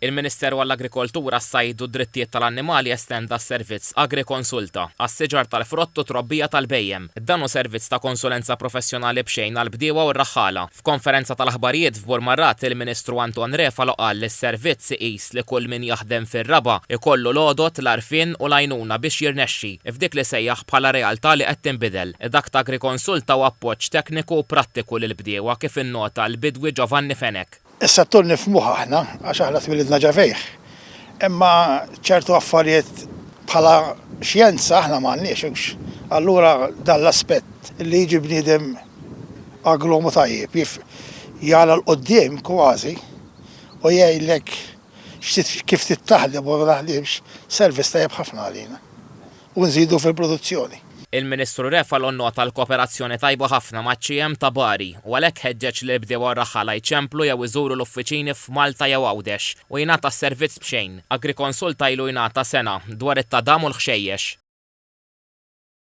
Il-Ministeru għall-Agrikoltura, s-Sajd u d-Drittijiet tal-Annimali estenda s-servizz AgriConsulta għas-siġar tal-frott u trobbija tal-bejjem. Dan hu servizz ta' konsulenza professjonali b'xejn għall-bdiewa u r-raħħala. F'konferenza tal-aħbarijiet f'Burmarrat, il-Ministru Anton Refalo qal li s-servizz iqis li kull min jaħdem fir-raba ikollu l-għodot, l-arfien u l-għajnuna biex jirnexxi f'dik li sejjaħ bħala realtà li qed tinbidel. Dak ta' AgriConsulta u appoġġ tekniku u prattiku lil-bdiewa kif innota l-bidwi Giovanni Fenek. Is-settur nifhmuh aħna għax aħna twilidna ġavejh. Imma ċertu affarijiet bħala xjenza aħna m'għandniex. Allura dan l-aspett li jiġi bniedem agromu tajjeb jara l-qoddim kważi u jgħidlek kif tittaħdem u ma taħdimx servizz tajjeb ħafna għalina u nżidu fil-produzzjoni. Il-Ministru Refalo nnota l-kooperazzjoni tajba ħafna maċ-ċiem ta' Bari u għalhekk ħeġġeġ li bdew raħħala jċemplu jew iżuru l-uffiċini f'Malta jew Għawdex u jingħata s-servizz b'xejn. AgriConsulta ilu jingħata sena dwar it-tadam u l-ħxejjex.